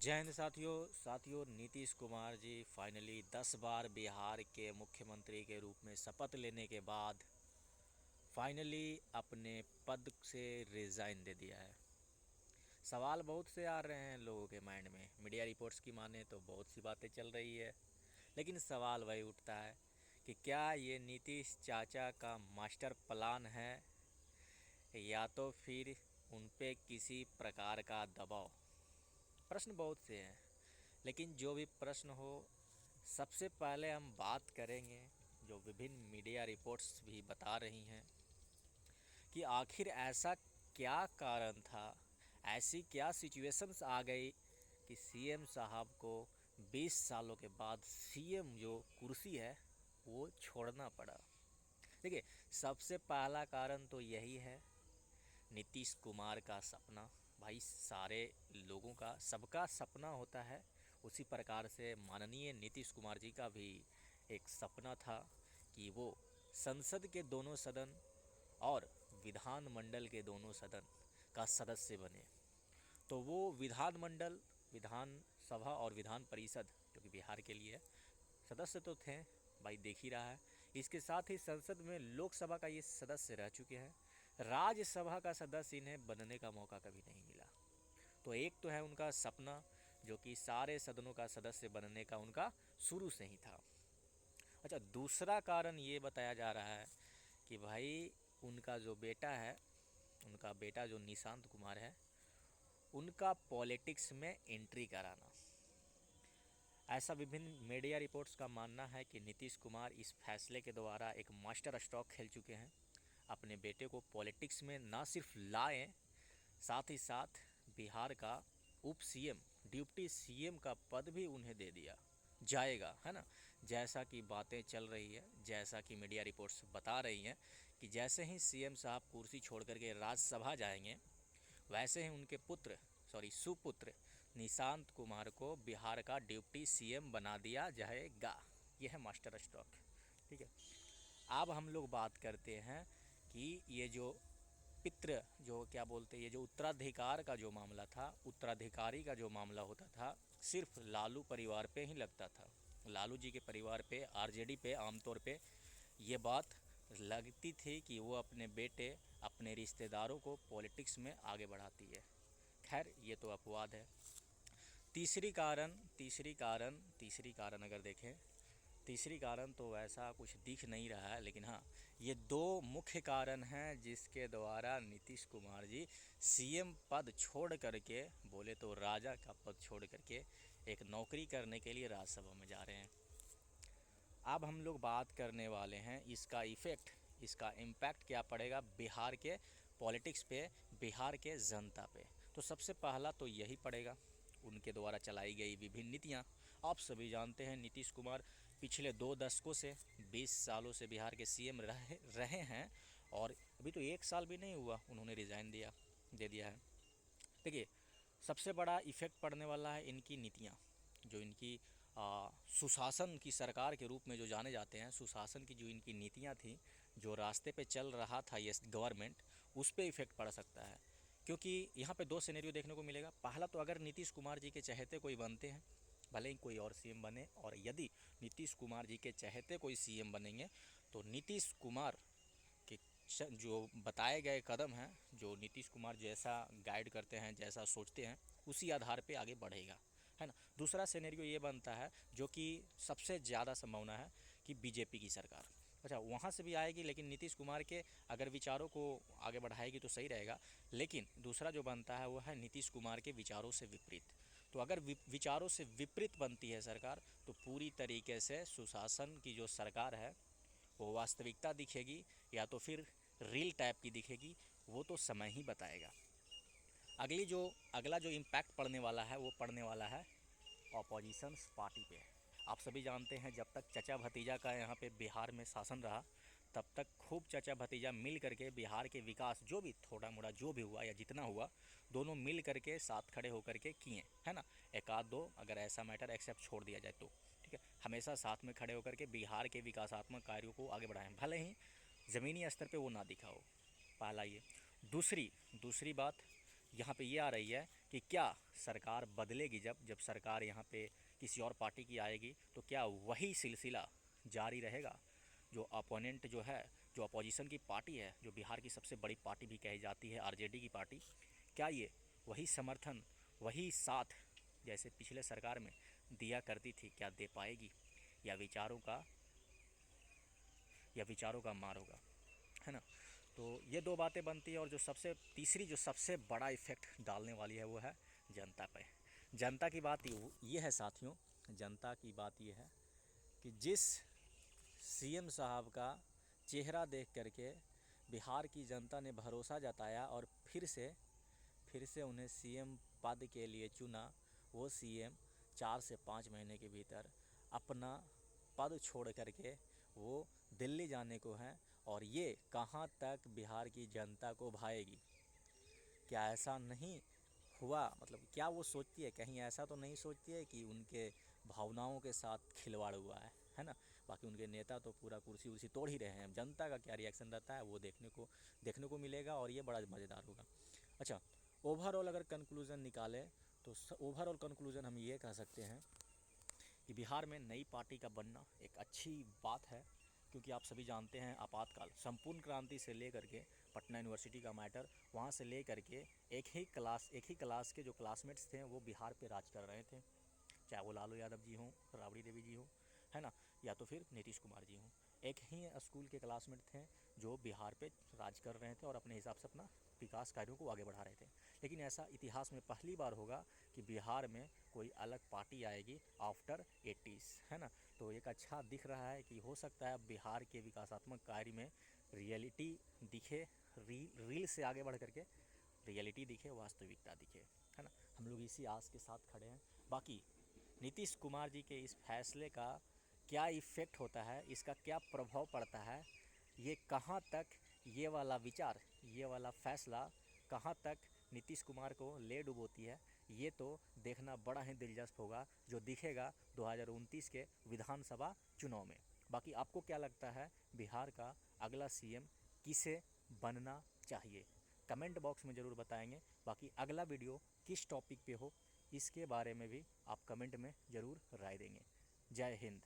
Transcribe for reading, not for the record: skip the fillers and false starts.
जय हिंद साथियों नीतीश कुमार जी फाइनली 10 बार बिहार के मुख्यमंत्री के रूप में शपथ लेने के बाद फाइनली अपने पद से रिज़ाइन दे दिया है। सवाल बहुत से आ रहे हैं लोगों के माइंड में, मीडिया रिपोर्ट्स की माने तो बहुत सी बातें चल रही है, लेकिन सवाल वही उठता है कि क्या ये नीतीश चाचा का मास्टर प्लान है या तो फिर उन पे किसी प्रकार का दबाव। प्रश्न बहुत से हैं, लेकिन जो भी प्रश्न हो, सबसे पहले हम बात करेंगे जो विभिन्न मीडिया रिपोर्ट्स भी बता रही हैं कि आखिर ऐसा क्या कारण था, ऐसी क्या सिचुएशंस आ गई कि सीएम साहब को 20 सालों के बाद सीएम जो कुर्सी है वो छोड़ना पड़ा। देखिए, सबसे पहला कारण तो यही है, नीतीश कुमार का सपना। भाई सारे लोगों का, सबका सपना होता है, उसी प्रकार से माननीय नीतीश कुमार जी का भी एक सपना था कि वो संसद के दोनों सदन और विधानमंडल के दोनों सदन का सदस्य बने। तो वो विधानमंडल, विधानसभा और विधान परिषद जो कि बिहार के लिए सदस्य तो थे, भाई देख ही रहा है। इसके साथ ही संसद में लोकसभा का ये सदस्य रह चुके हैं, राज्यसभा का सदस्य इन्हें बनने का मौका कभी नहीं मिला। तो एक तो है उनका सपना जो कि सारे सदनों का सदस्य बनने का उनका शुरू से ही था। अच्छा, दूसरा कारण ये बताया जा रहा है कि भाई उनका जो बेटा है, उनका बेटा जो निशांत कुमार है, उनका पॉलिटिक्स में एंट्री कराना। ऐसा विभिन्न मीडिया रिपोर्ट्स का मानना है कि नीतीश कुमार इस फैसले के द्वारा एक मास्टर स्ट्रोक खेल चुके हैं। अपने बेटे को पॉलिटिक्स में ना सिर्फ लाएं, साथ ही साथ बिहार का उप सीएम, डिप्टी सीएम का पद भी उन्हें दे दिया जाएगा, है ना। जैसा कि बातें चल रही है, जैसा कि मीडिया रिपोर्ट्स बता रही हैं कि जैसे ही सीएम साहब कुर्सी छोड़ करके राज्यसभा जाएंगे, वैसे ही उनके सुपुत्र निशांत कुमार को बिहार का डिप्टी सीएम बना दिया जाएगा। यह है मास्टर स्ट्रोक, ठीक है। अब हम लोग बात करते हैं कि ये जो पितृ जो क्या बोलते हैं, ये जो उत्तराधिकार का जो मामला था, उत्तराधिकारी का जो मामला होता था, सिर्फ लालू परिवार पे ही लगता था। लालू जी के परिवार पे, आरजेडी पे आमतौर पे ये बात लगती थी कि वो अपने बेटे, अपने रिश्तेदारों को पॉलिटिक्स में आगे बढ़ाती है। खैर, ये तो अपवाद है। तीसरी कारण अगर देखें, तीसरी कारण तो वैसा कुछ दिख नहीं रहा है, लेकिन हाँ, ये दो मुख्य कारण हैं जिसके द्वारा नीतीश कुमार जी सीएम पद छोड़ करके, बोले तो राजा का पद छोड़ करके एक नौकरी करने के लिए राज्यसभा में जा रहे हैं। अब हम लोग बात करने वाले हैं इसका इफ़ेक्ट, इसका इम्पैक्ट क्या पड़ेगा बिहार के पॉलिटिक्स पे, बिहार के जनता पे। तो सबसे पहला तो यही पड़ेगा, उनके द्वारा चलाई गई विभिन्न नीतियाँ। आप सभी जानते हैं नीतीश कुमार पिछले 2 दशकों से, 20 सालों से बिहार के सीएम रहे हैं, और अभी तो 1 साल भी नहीं हुआ उन्होंने रिज़ाइन दे दिया है। देखिए, सबसे बड़ा इफ़ेक्ट पड़ने वाला है इनकी नीतियाँ, जो इनकी सुशासन की सरकार के रूप में जो जाने जाते हैं, सुशासन की जो इनकी नीतियाँ थी, जो रास्ते पे चल रहा था ये गवर्नमेंट, उस पे इफ़ेक्ट पड़ सकता है। क्योंकि यहाँ पे 2 सिनेरियो देखने को मिलेगा। पहला तो अगर नीतीश कुमार जी के चहेते कोई बनते हैं, भले ही कोई और सीएम बने, और यदि नीतीश कुमार जी के चहेते कोई सीएम बनेंगे तो नीतीश कुमार के जो बताए गए कदम हैं, जो नीतीश कुमार जैसा गाइड करते हैं, जैसा सोचते हैं, उसी आधार पे आगे बढ़ेगा, है ना। दूसरा सिनेरियो ये बनता है, जो कि सबसे ज़्यादा संभावना है, कि बीजेपी की सरकार, अच्छा वहाँ से भी आएगी, लेकिन नीतीश कुमार के अगर विचारों को आगे बढ़ाएगी तो सही रहेगा। लेकिन दूसरा जो बनता है वो है नीतीश कुमार के विचारों से विपरीत। तो अगर विचारों से विपरीत बनती है सरकार, तो पूरी तरीके से सुशासन की जो सरकार है वो वास्तविकता दिखेगी या तो फिर रील टाइप की दिखेगी, वो तो समय ही बताएगा। अगला जो इम्पैक्ट पड़ने वाला है वो पड़ने वाला है ऑपोजिशंस पार्टी पे। आप सभी जानते हैं, जब तक चचा भतीजा का यहाँ पे बिहार में शासन रहा, तब तक खूब चचा भतीजा मिल करके बिहार के विकास, जो भी थोड़ा मोड़ा जो भी हुआ या जितना हुआ, दोनों मिल करके साथ खड़े होकर के किए, है ना। एक आध दो अगर ऐसा मैटर एक्सेप्ट छोड़ दिया जाए तो, ठीक है, हमेशा साथ में खड़े होकर के बिहार के विकासात्मक कार्यों को आगे बढ़ाएं, भले ही ज़मीनी स्तर पे वो ना दिखा हो। पहला ये। दूसरी बात यहाँ पे ये आ रही है कि क्या सरकार बदलेगी, जब सरकार यहाँ पे किसी और पार्टी की आएगी तो क्या वही सिलसिला जारी रहेगा। जो अपोनेंट जो है, जो अपोजिशन की पार्टी है, जो बिहार की सबसे बड़ी पार्टी भी कही जाती है आरजेडी की पार्टी, क्या ये वही समर्थन, वही साथ जैसे पिछले सरकार में दिया करती थी, क्या दे पाएगी, या विचारों का मार होगा, है ना। तो ये दो बातें बनती है। और जो तीसरी जो सबसे बड़ा इफ़ेक्ट डालने वाली है वो है जनता पे। जनता की बात ये है साथियों, जनता की बात ये है कि जिस सीएम साहब का चेहरा देख करके बिहार की जनता ने भरोसा जताया और फिर से उन्हें सीएम पद के लिए चुना, वो सीएम 4 से 5 महीने के भीतर अपना पद छोड़ करके वो दिल्ली जाने को है। और ये कहाँ तक बिहार की जनता को भाएगी। क्या ऐसा नहीं हुआ, मतलब क्या वो सोचती है, कहीं ऐसा तो नहीं सोचती है कि उनके भावनाओं के साथ खिलवाड़ हुआ है ना। बाकी उनके नेता तो पूरा कुर्सी उर्सी तोड़ ही रहे हैं। जनता का क्या रिएक्शन रहता है वो देखने को मिलेगा और ये बड़ा मज़ेदार होगा। अच्छा, ओवरऑल अगर कंक्लूज़न निकालें तो ओवरऑल कंक्लूज़न हम ये कह सकते हैं कि बिहार में नई पार्टी का बनना एक अच्छी बात है, क्योंकि आप सभी जानते हैं आपातकाल संपूर्ण क्रांति से लेकर के पटना यूनिवर्सिटी का मैटर, वहाँ से लेकर के एक ही क्लास के जो क्लासमेट्स थे वो बिहार पे राज कर रहे थे, चाहे वो लालू यादव जी हों, राबड़ी देवी जी हों, है ना, या तो फिर नीतीश कुमार जी हों। एक ही स्कूल के क्लासमेट थे जो बिहार पे राज कर रहे थे और अपने हिसाब से अपना विकास कार्यों को आगे बढ़ा रहे थे। लेकिन ऐसा इतिहास में पहली बार होगा कि बिहार में कोई अलग पार्टी आएगी आफ्टर 80s, है ना। तो एक अच्छा दिख रहा है कि हो सकता है बिहार के विकासात्मक कार्य में रियलिटी दिखे, रील से आगे बढ़ करके रियलिटी दिखे, वास्तविकता दिखे, है ना। हम लोग इसी आस के साथ खड़े हैं। बाकी नीतीश कुमार जी के इस फैसले का क्या इफ़ेक्ट होता है, इसका क्या प्रभाव पड़ता है, ये कहाँ तक ये वाला विचार, ये वाला फैसला कहाँ तक नीतीश कुमार को ले डुबोती है, ये तो देखना बड़ा ही दिलचस्प होगा, जो दिखेगा 2029 के विधानसभा चुनाव में। बाकी आपको क्या लगता है, बिहार का अगला सीएम किसे बनना चाहिए, कमेंट बॉक्स में ज़रूर बताएंगे। बाकी अगला वीडियो किस टॉपिक पे हो इसके बारे में भी आप कमेंट में ज़रूर राय देंगे। जय हिंद।